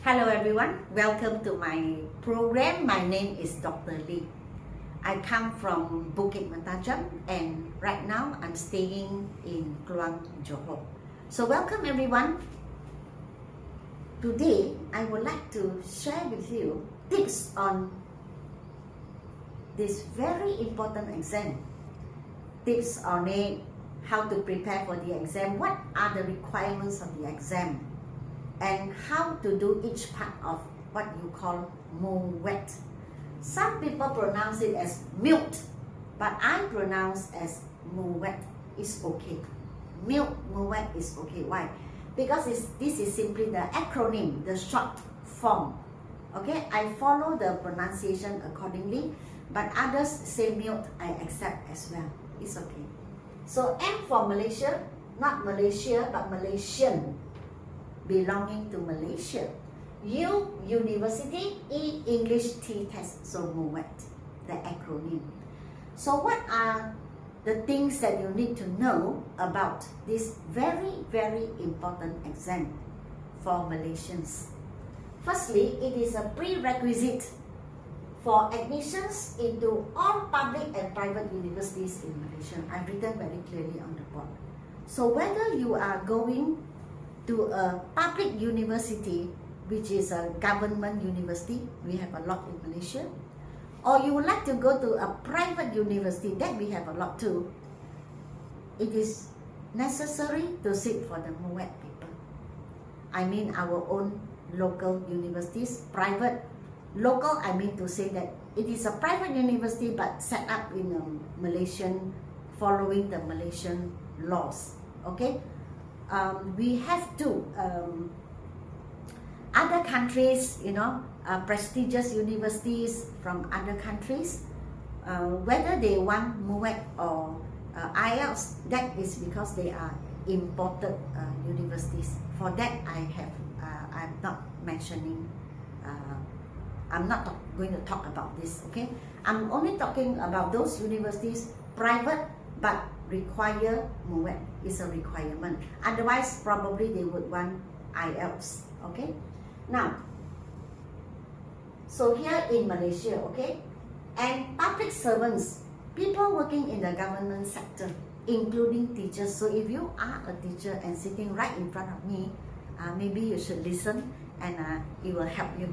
Hello everyone, welcome to my program. My name is Dr. Lee. I come from Bukit Mentajam and right now I'm staying in Kluang, Johor. So welcome everyone. Today I would like to share with you tips on this very important exam. Tips on it, how to prepare for the exam, what are the requirements of the exam, and how to do each part of what you call Muet. Some people pronounce it as Muet, but I pronounce as Muet. It's okay. Muet is okay. Why? Because this is simply the acronym, the short form. Okay, I follow the pronunciation accordingly, but others say Muet, I accept as well. It's okay. So M for Malaysia, not Malaysia, but Malaysian, belonging to Malaysia. U, University. E, English T test. So Muet, the acronym. So what are the things that you need to know about this very, very important exam for Malaysians? Firstly, it is a prerequisite for admissions into all public and private universities in Malaysia. I've written very clearly on the board. So whether you are going to a public university, which is a government university, we have a lot in Malaysia, or you would like to go to a private university, that we have a lot too, it is necessary to sit for the Muet paper. I mean our own local universities. Private, local, I mean to say that it is a private university but set up in a Malaysian, following the Malaysian laws. Okay, we have to other countries, prestigious universities from other countries, whether they want Muet or IELTS, that is because they are imported universities. For that I'm not mentioning, I'm not going to talk about this, okay? I'm only talking about those universities, private, but require Muet. Is a requirement. Otherwise, probably they would want IELTS, okay? Now, so here in Malaysia, okay? And public servants, people working in the government sector, including teachers. So if you are a teacher and sitting right in front of me, maybe you should listen, and it will help you.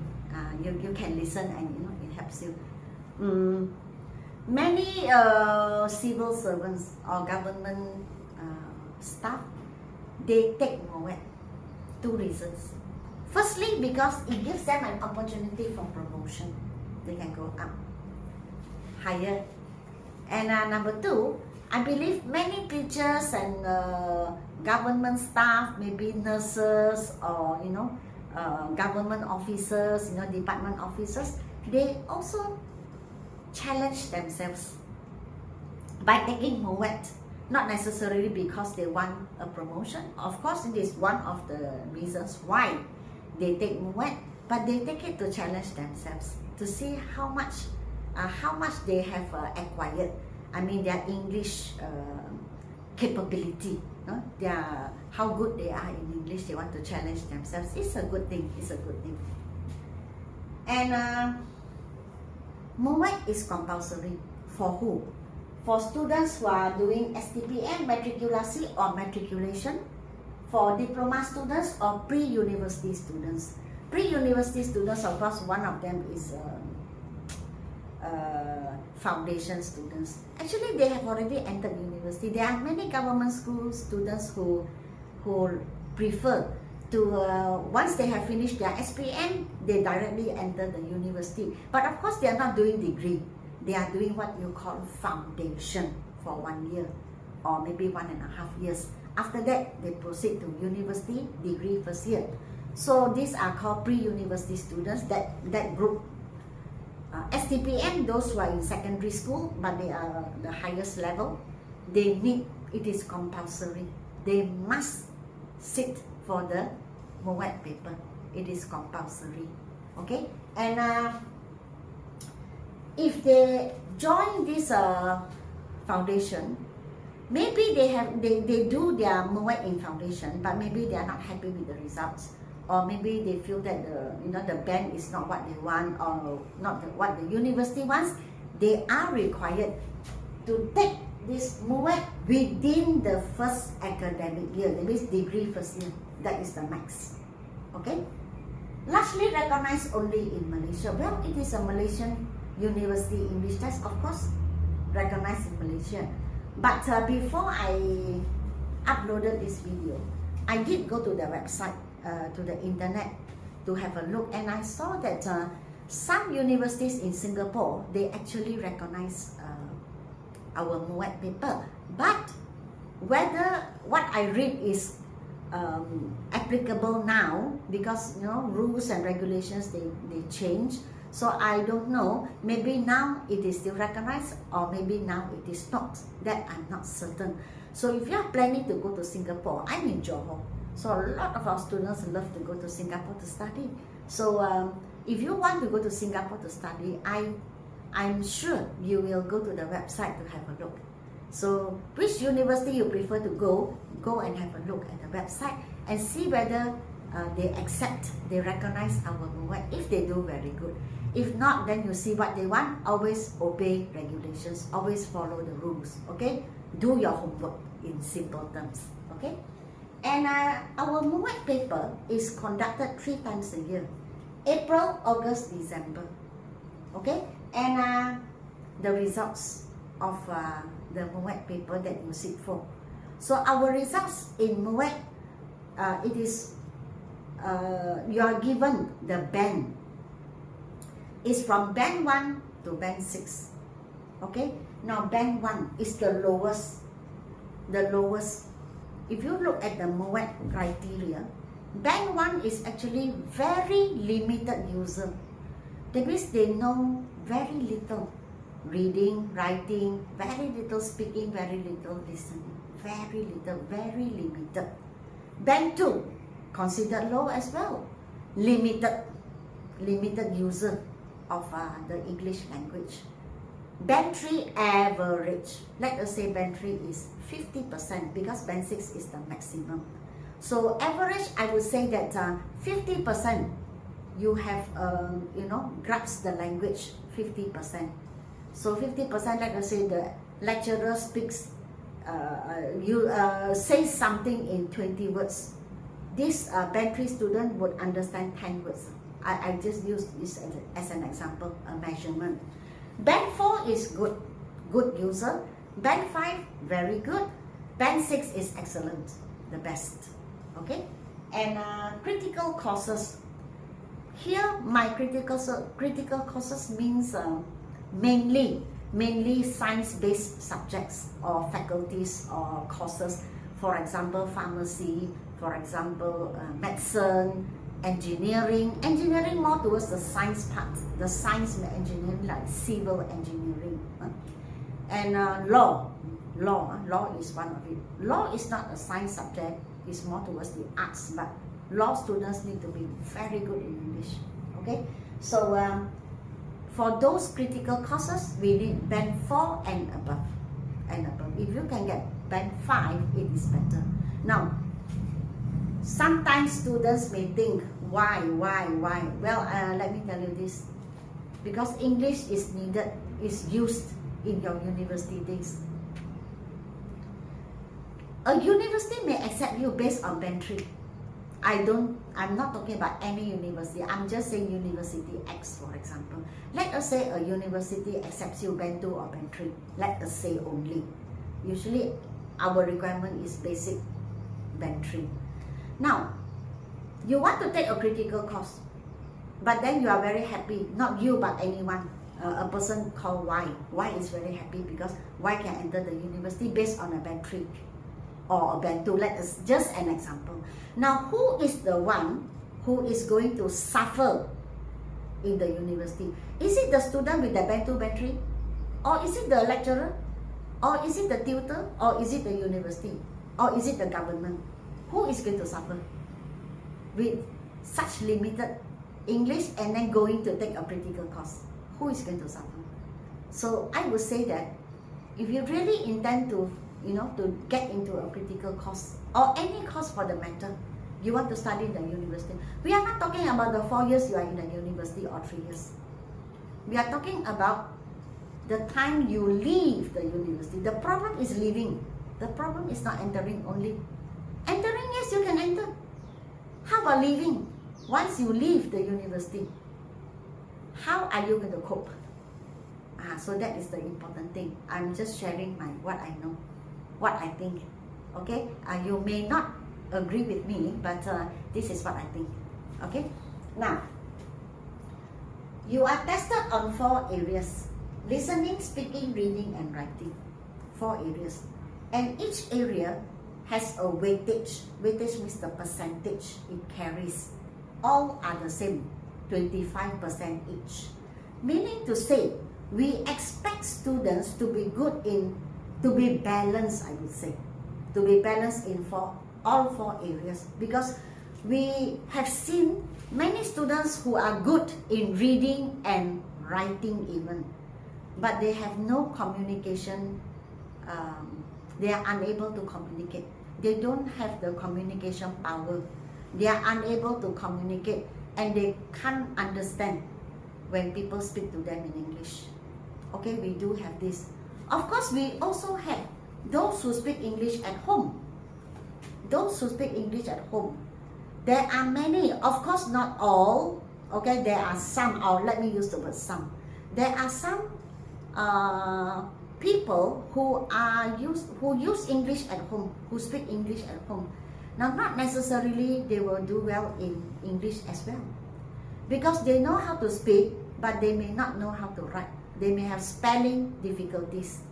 You can listen, and it helps you. Many civil servants or government staff, they take Muet. Two reasons. Firstly, because it gives them an opportunity for promotion. They can go up higher. And number two, I believe many teachers and government staff, maybe nurses or government officers, department officers, they also challenge themselves by taking Muet. Not necessarily because they want a promotion. Of course, it is one of the reasons why they take Muet, but they take it to challenge themselves, to see how much they have acquired. I mean, their English capability, how good they are in English. They want to challenge themselves. It's a good thing. It's a good thing. And Muet is compulsory for who? For students who are doing STPM, matriculasi or matriculation, for diploma students or pre-university students. Pre-university students, of course, one of them is foundation students. Actually, they have already entered university. There are many government school students who prefer to, once they have finished their SPM, they directly enter the university. But of course, they are not doing degree. They are doing what you call foundation for 1 year or maybe 1.5 years. After that, they proceed to university degree first year. So these are called pre-university students, that group. STPM, those who are in secondary school, but they are the highest level, they need, it is compulsory. They must sit for the Muet paper. It is compulsory. Okay? And if they join this foundation, maybe they do their Muet in foundation, but maybe they are not happy with the results. or maybe they feel that the band is not what they want, or not what the university wants, they are required to take this Muet within the first academic year. That means degree first year. That is the max. Okay? Largely recognized only in Malaysia. Well, it is a Malaysian university English test, of course, recognized in Malaysia. But before I uploaded this video, I did go to the website, to the internet, to have a look, and I saw that some universities in Singapore, they actually recognize our Muet paper. But whether what I read is applicable now, because rules and regulations they change, so I don't know, maybe now it is still recognized, or maybe now it is not. That I'm not certain. So if you are planning to go to Singapore, I'm in Johor, so a lot of our students love to go to Singapore to study. So if you want to go to Singapore to study, I'm sure you will go to the website to have a look. So which university you prefer to go and have a look at the website and see whether they accept, they recognize our Muet. If they do, very good. If not, then you see what they want. Always obey regulations, always follow the rules, okay? Do your homework in simple terms, okay? And our Muet paper is conducted 3 times a year: April, August, December, okay? And the results of the Muet paper that you sit for. So our results in Muet, it is, you are given the band. It's from band 1 to band 6, okay? Now band 1 is the lowest. If you look at the Muet criteria, band 1 is actually very limited user. That means they know very little reading, writing, very little speaking, very little listening, very little, very limited. Band 2, considered low as well, limited user of the English language. Band 3, average. Let us say band 3 is 50%, because band 6 is the maximum. So average, I would say that 50% you have grasp the language, 50%. So 50%, let us say the lecturer speaks, say something in 20 words. This band 3 student would understand 10 words. I just use this as an example, a measurement. Band 4 is good user. Band 5, very good. Band 6 is excellent, the best. Okay? And critical courses. Here, my critical courses means mainly science-based subjects or faculties or courses. For example, pharmacy, for example, medicine, engineering more towards the science part, the science engineering, like civil engineering. And law is one of it. Law is not a science subject, it's more towards the arts, but law students need to be very good in English, okay? So for those critical courses, we need band 4 and above. If you can get band 5, it is better. Now, sometimes students may think, why? Well, let me tell you this. Because English is used in your university days. A university may accept you based on band 3. I'm not talking about any university. I'm just saying University X, for example. Let us say a university accepts you band 2 or band 3. Let us say only. Usually, our requirement is basic band 3. Now, you want to take a critical course, but then you are very happy, not you but anyone, a person called Y. Y is very happy because Y can enter the university based on a band 3 or a band 2. Let us, just an example. Now, who is the one who is going to suffer in the university? Is it the student with the band 2, band 3? Or is it the lecturer? Or is it the tutor? Or is it the university? Or is it the government? Who is going to suffer with such limited English and then going to take a critical course? Who is going to suffer? So I would say that if you really intend to, to get into a critical course or any course for the matter, You want to study in the university. We are not talking about the 4 years you are in the university or 3 years. We are talking about the time you leave the university. The problem is leaving. The problem is not entering only. Entering, yes, you can enter. How about leaving? Once you leave the university, how are you going to cope? So that is the important thing. I'm just sharing what I know, what I think. Okay, you may not agree with me, but this is what I think. Okay, now you are tested on 4 areas: listening, speaking, reading, and writing. 4 areas, and each area has a weightage. Weightage means the percentage it carries. All are the same, 25% each. Meaning to say, we expect students to be to be balanced, I would say. To be balanced in all 4 areas. Because we have seen many students who are good in reading and writing even. But they have no communication. They are unable to communicate. They don't have the communication power. They are unable to communicate, and they can't understand when people speak to them in English. Okay, we do have this. Of course, we also have those who speak English at home. Those who speak English at home. There are many, of course not all. Okay, there are some, or let me use the word some. There are some people who use English at home, who speak English at home. Now, not necessarily they will do well in English as well, because they know how to speak, but they may not know how to write. They may have spelling difficulties.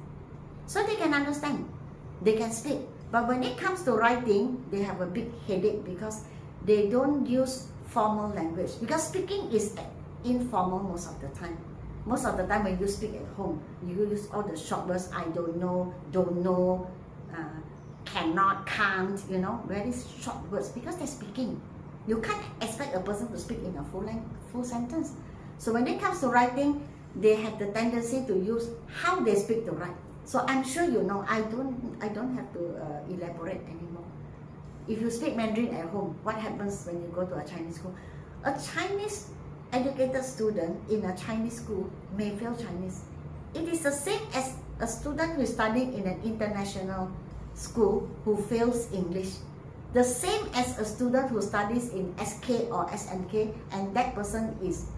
So they can understand, they can speak, but when it comes to writing, they have a big headache because they don't use formal language, because speaking is informal most of the time. Most of the time when you speak at home, you use all the short words, I don't know, cannot, can't, you know, very short words, because they're speaking. You can't expect a person to speak in a full sentence. So when it comes to writing, they have the tendency to use how they speak to write. So I'm sure you know, I don't have to elaborate anymore. If you speak Mandarin at home, what happens when you go to a Chinese school? A Chinese educated student in a Chinese school may fail Chinese. It is the same as a student who is studying in an international school who fails English. The same as a student who studies in SK or SNK, and that person is,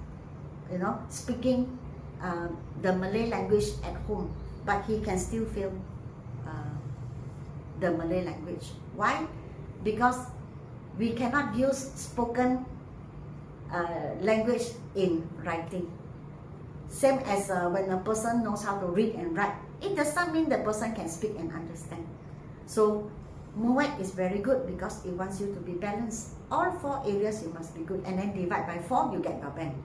you know, speaking the Malay language at home, but he can still fail the Malay language. Why? Because we cannot use spoken language in writing. Same as when a person knows how to read and write, it does not mean the person can speak and understand. So Muet is very good because it wants you to be balanced. All 4 areas you must be good, and then divide by 4, you get your band.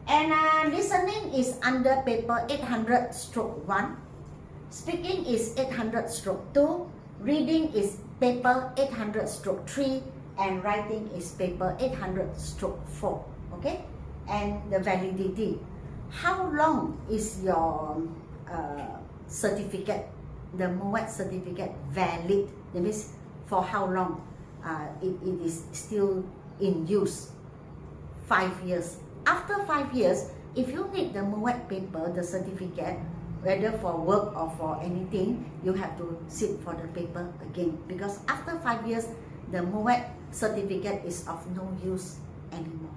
And listening is under paper 800/1. Speaking is 800/2. Reading is paper 800/3. And writing is paper 800/4. Okay? And the validity. How long is your certificate? The Muet certificate valid? That means for how long it is still in use? 5 years. After 5 years, if you need the Muet paper, the certificate, whether for work or for anything, you have to sit for the paper again, because after 5 years, the Muet certificate is of no use anymore.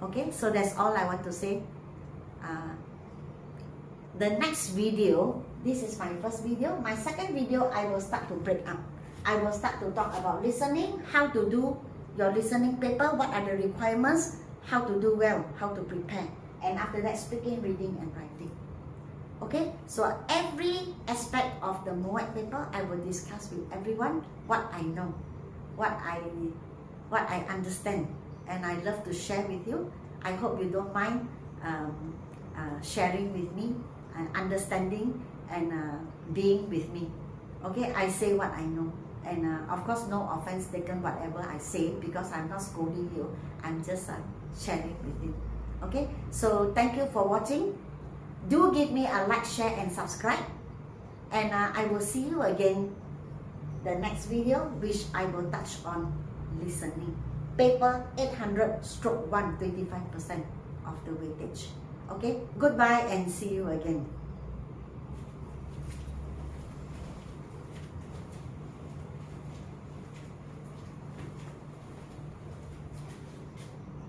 Okay, so that's all I want to say. The next video, this is my first video. My second video, I will start to break up. I will start to talk about listening, how to do your listening paper, what are the requirements, how to do well, how to prepare. And after that, speaking, reading, and writing. Okay, so every aspect of the Muet paper, I will discuss with everyone what I know, what I understand, and I love to share with you. I hope you don't mind sharing with me and understanding and being with me. Okay, I say what I know, and of course no offense taken whatever I say, because I'm not scolding you, I'm just sharing with you. Okay, so thank you for watching. Do give me a like, share, and subscribe, and I will see you again the next video, which I will touch on listening. Paper 800 stroke 1, 25% of the weightage. Okay, goodbye and see you again.